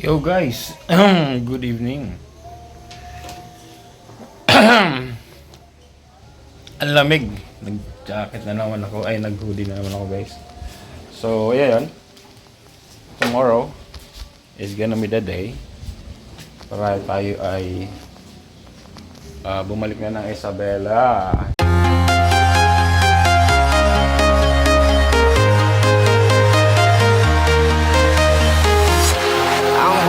Yo guys, good evening. Ang lamig. Nag-jacket na naman ako, ay nag-hoodie na naman ako guys. So, ayan. Tomorrow is gonna be the day para tayo ay bumalik na ng Isabela.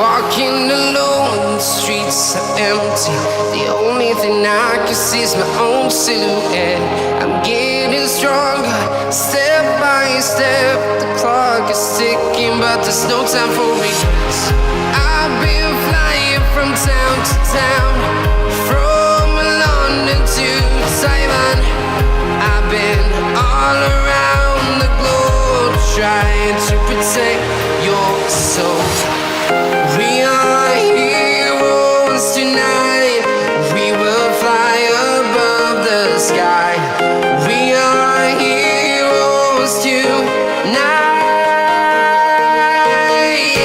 Walking alone, the streets are empty. The only thing I can see is my own silhouette. I'm getting stronger, step by step. The clock is ticking, but there's no time for regrets. I've been flying from town to town, from London to Taiwan. I've been all around the globe, trying to protect your soul. We are heroes tonight. We will fly above the sky. We are heroes tonight. Yeah. We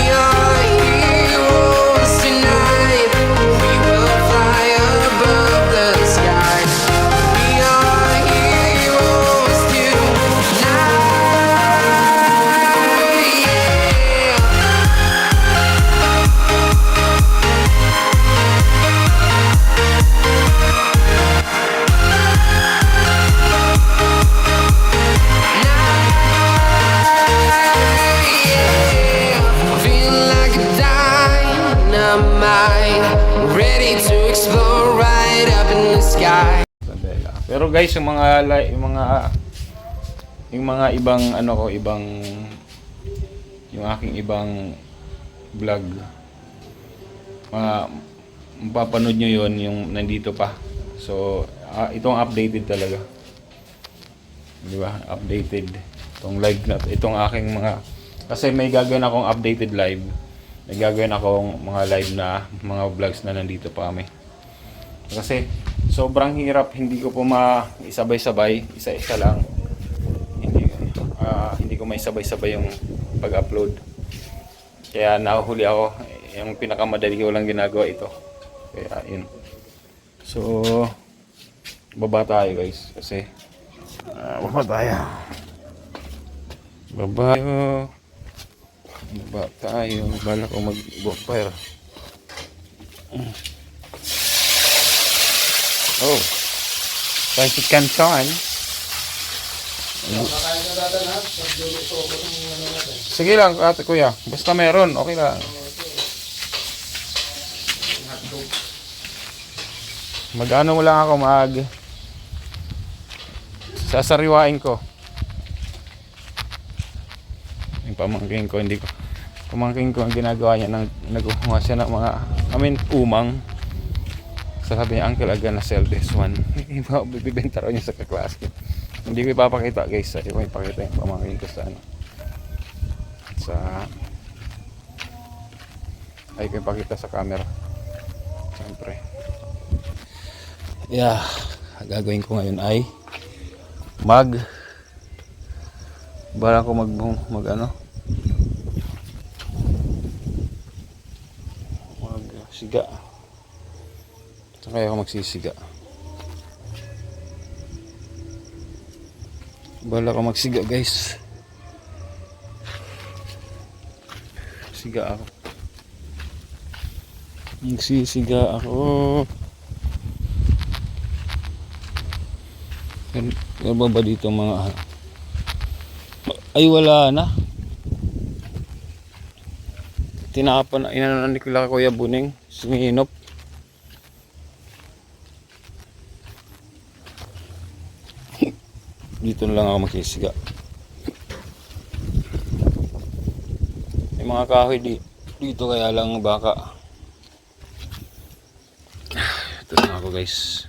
are heroes tonight. We will fly above the sky. We are heroes tonight. Ready to explore right up in the sky. Isabela. Pero guys, yung mga ibang ano ko, yung aking ibang vlog, mapapanood nyo yon yung nandito pa. So, itong updated talaga. Di ba? Updated. Itong live na, itong aking kasi may gagawin akong updated live. May gagawin akong mga live na, mga vlogs na nandito pa kami. Kasi, sobrang hirap, hindi ko po maisabay-sabay, isa-isa lang. Hindi ko maisabay-sabay yung pag-upload. Kaya nahuhuli ako, yung pinakamadali ko lang ginagawa ito. Kaya yun. So, baba tayo guys. Kasi, baba tayo. Baba tayo. Bala ko mag-bonfire. Oh. Pansit canton. Sige lang, ate kuya. Basta meron, okay lang. Mag-ano mo lang ako, sasariwain ko. Yung pamangkin ko, pamangkin ko ang ginagawa niya, nagkukuha siya ng mga, umang. Sabi niya, Uncle, I'm gonna sell this one. Bibenta raw niya sa kaklase. Hindi ko ipapakita guys, hindi ko ipakita yung pamangkin ko ay ko ipakita sa camera. Siyempre. Yeah, gagawin ko ngayon ay bara ko magsiga. Saan kaya ako magsisiga? Bala ko magsiga guys. Siga ako. Magsisiga ako. Ano ba dito mga ay wala na. Tinapon na inanon ni Kuya Buning, suminop. Dito na lang ako magsisiga. May mga kahoy dito kaya lang baka. Ito na ako guys.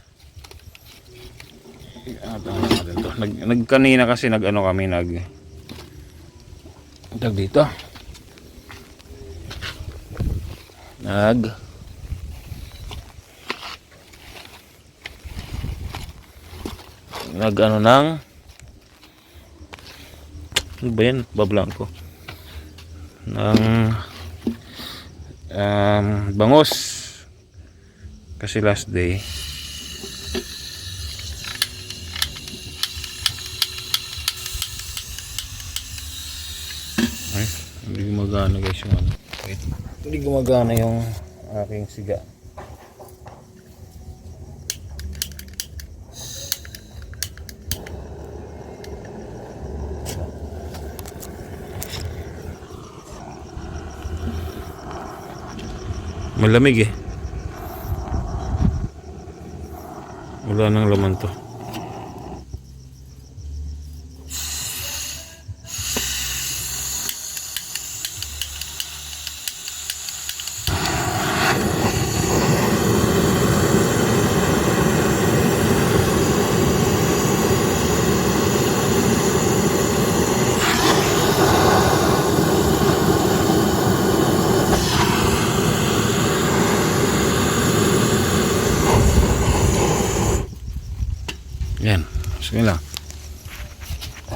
Kanina kasi kami dito. Ano ba yan? Bablang ko. ng bangus kasi last day. Ay, hindi gumagana guys yung ano. Wait. Hindi gumagana yung aking siga. Malamig eh. Wala nang laman to. Yan. Sige lang.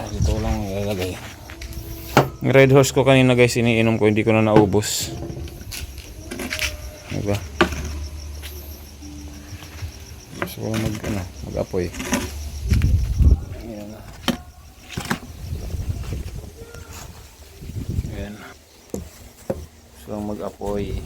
Dito lang ilalagay. Yung Red Horse ko kanina guys, iniinom ko, hindi ko na naubos. Diba? Gusto ko mag-apoy. Ayan na. Ayan. Gusto ko mag-apoy.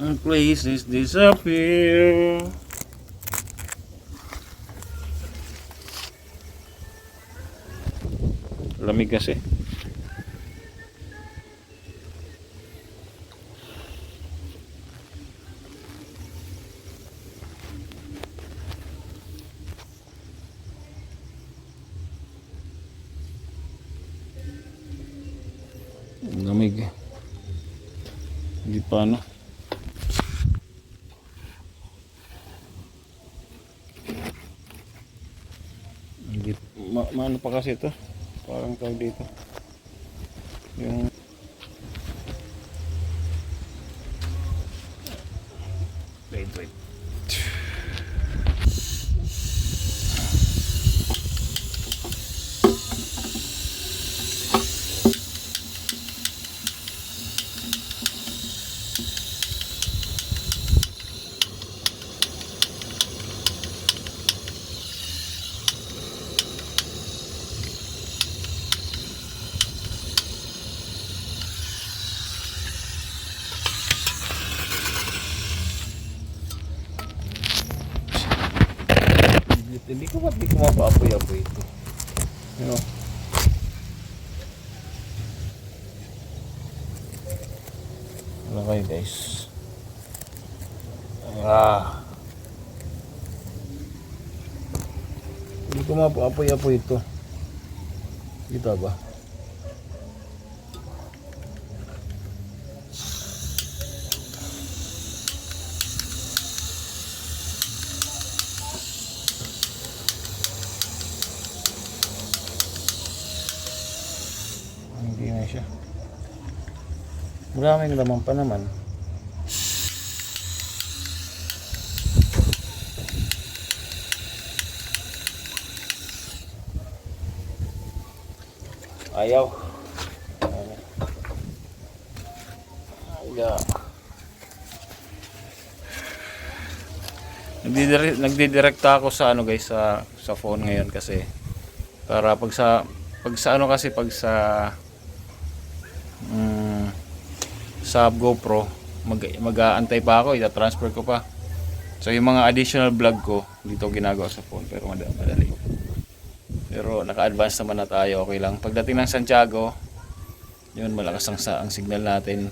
And places disappear. Lamig kasi. Lamig. Hindi pa ano. Maano pa kasi ito, parang tawag dito yung wait hindi ko mapaapoy-apoy ito. Ano? Wala kayo guys. Hindi ko mapaapoy-apoy ito. Kita ba? Hindi na siya. Maraming laman pa naman. Ayaw. Ayaw. Nagdidirekta ako sa ano guys sa phone ngayon kasi para pag sa sa GoPro mag-aantay pa ako, ita-transfer ko pa. So yung mga additional vlog ko dito ginagawa sa phone pero madali. Pero naka-advance naman na tayo, okay lang. Pagdating ng Santiago, yun malakas ang signal natin.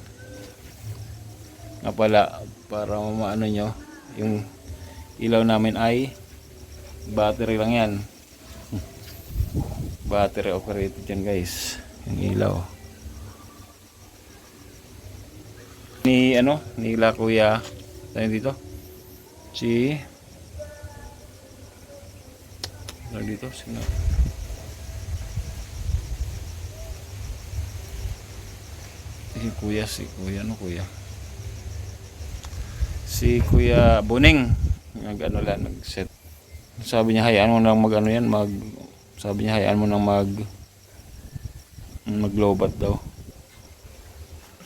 Nga pala, para maano nyo, yung ilaw namin ay battery lang yan. Battery operated yan guys, yung ilaw. Nila kuya tayo dito. Si kuya si kuya Buning. Nag-ano lang, nag-set. Sabi niya hayaan mo nang mag-ano yan, sabi niya hayaan mo nang maglobat daw.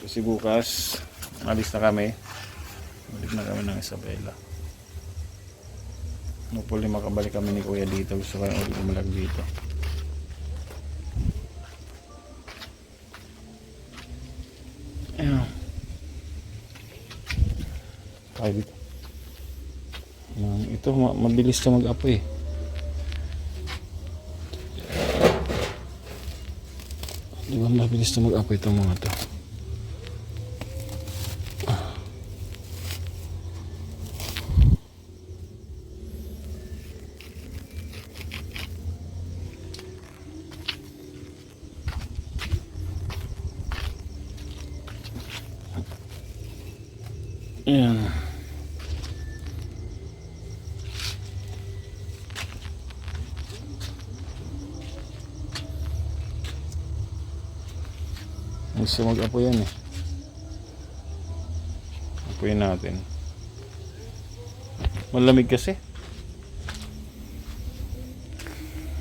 Kasi bukas alis na kami. Balik na kami ng Isabela. Hopefully makabalik kami ni Kuya dito. Gusto ko ulit umalag dito. Ayan. Private. Ito mabilis na mag-apoy. Di ba mabilis na mag-apoy itong mga to? Ayan. Gusto mag-apoy yan eh. Apoyin natin. Malamig kasi.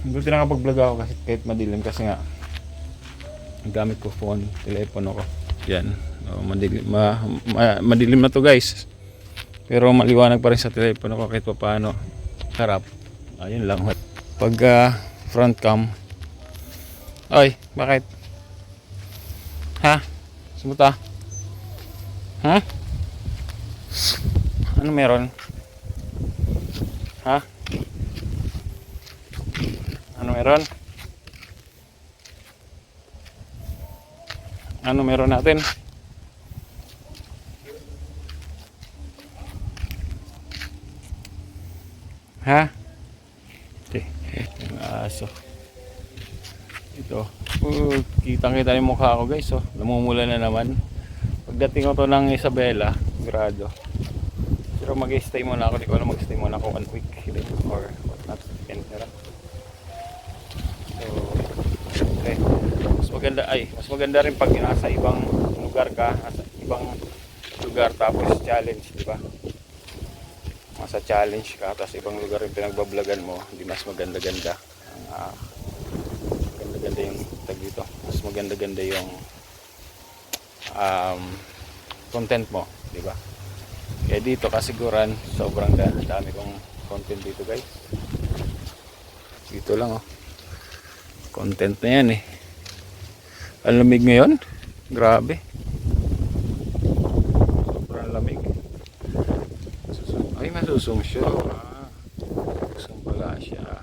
Buti nakapag-vlog ako kasi kahit madilim kasi nga gamit ko phone, telepono ko. Yan. Madilim na to guys. Pero maliwanag pa rin sa telepono ko kahit pa paano. Harap. Ayun lang. Pag front cam. Oy, bakit? Ha? Sumuta? Ha? Ano meron? Ha? Ano meron? Ano meron natin? Ha? Okay. Yung aso. Ito. Kitang-kita yung mukha ko guys. Namumula na naman. Pagdating ko to ng Isabela, grado. Pero mag-stay muna ako. Di ko alam mag-stay muna ako 1 week. Or what not. So, okay. Mas maganda rin pag nasa ibang lugar ka. Nasa ibang lugar tapos challenge, di ba? Nasa challenge ka tapos ibang lugar yung pinagbablagan mo, hindi mas maganda-ganda. Maganda yung tag dito. Mas maganda-ganda yung content mo, di ba? Kaya dito kasiguran sobrang dami kong content dito guys. Dito lang content na yan eh. Ang lamig ngayon, grabe. Sobrang lamig. Ay, masusum siya. Susum pala siya.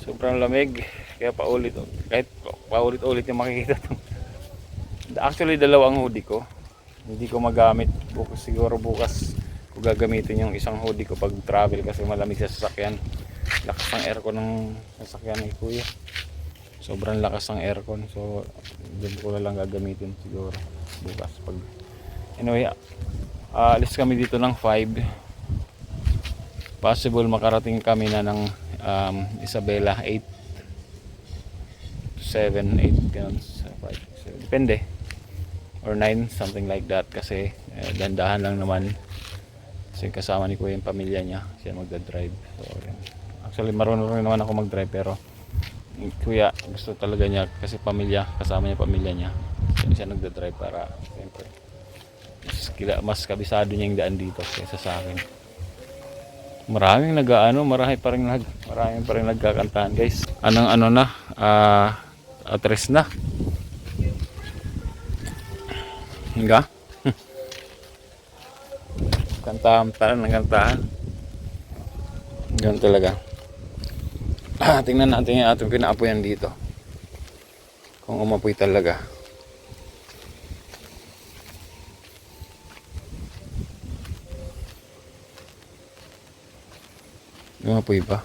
Sobrang lamig. Kaya kahit paulit-ulit yung makikita. Actually, dalawang hoodie ko. Hindi ko magamit. Siguro bukas ko gagamitin yung isang hoodie ko pag travel kasi malamig sa sasakyan. Lakas ng aircon ng sasakyan ni Kuya. Sobrang lakas ng aircon. So, doon ko na lang gagamitin siguro bukas. Anyway, alis kami dito ng 5. Possible makarating kami na ng Isabela 8 to 7, 8 ganun, 5, 7, depende, or 9, something like that kasi dandahan lang naman kasi kasama ni Kuya yung pamilya niya, siya magdadrive. So actually marunong rin naman ako magdrive pero Kuya gusto talaga niya kasi kasama niya pamilya niya, siya nagdadrive para siyempre mas kabisado niya yung daan dito kaysa sa akin. Maraming marami pa rin nagkakantahan guys. Atres na. Hingga. Kantahan. Ganun talaga. Tingnan natin yung ating pinaapoyan dito. Kung umapoy talaga. Umapoy ba?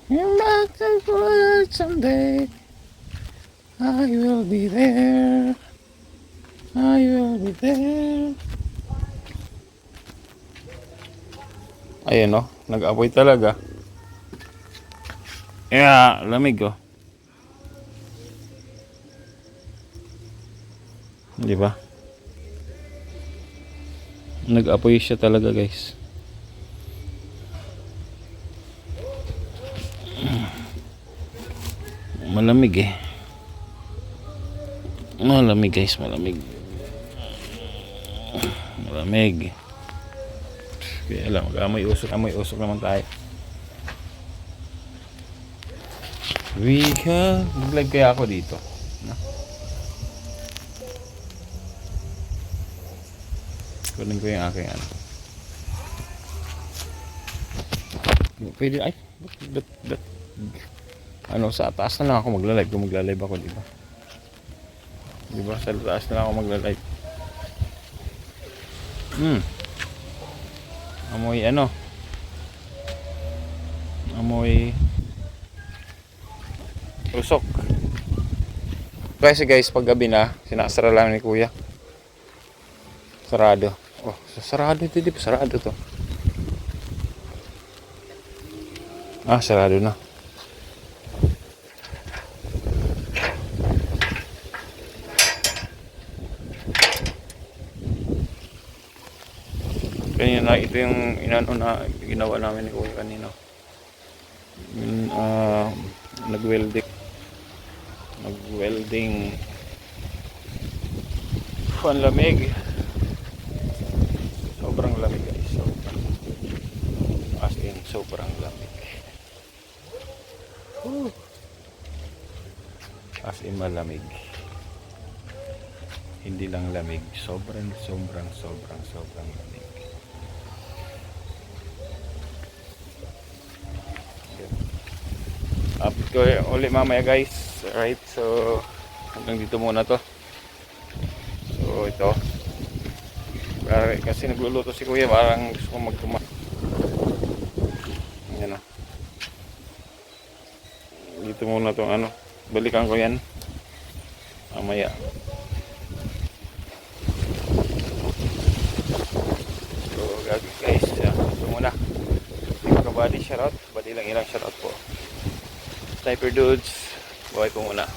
You're back to good someday. I will be there. I will be there. Ayan nag-apoy talaga. Yeah, lamig Di ba? Nag-apoy siya talaga guys. Malamig eh. Malamig guys, malamig. Malamig. Kaya lang, amoy usok naman tayo. Mag-live kaya ako dito. No? Kunin ko yung aking ano. Pwede, ay, ano, sa taas na lang ako magla-live kung magla-live ako, di ba? Di ba? Sa taas na lang ako magla-live. Amoy ano? Amoy usok. Kasi guys, pag gabi na, sinasara lang ni kuya. Sarado. Oh, sarado ito, di ba? Sarado to. Ah, sarado na. Kanina, ito yung inano na ginawa namin ni kuya kanina. Nag-welding. Ang lamig. Sobrang lamig guys. As in, sobrang lamig. As in, malamig. Hindi lang lamig. Sobrang lamig. Update ko ulit mamaya guys. Alright, so hanggang dito muna to. So ito, kasi nagluluto si kuya, parang gusto ko magtuma. Yan o. Dito muna tong ano, balikan ko yan mamaya. So guys, ito muna. Hindi ko body shoutout, body lang ilang shoutout po. Sniper Dudes, buhay po muna.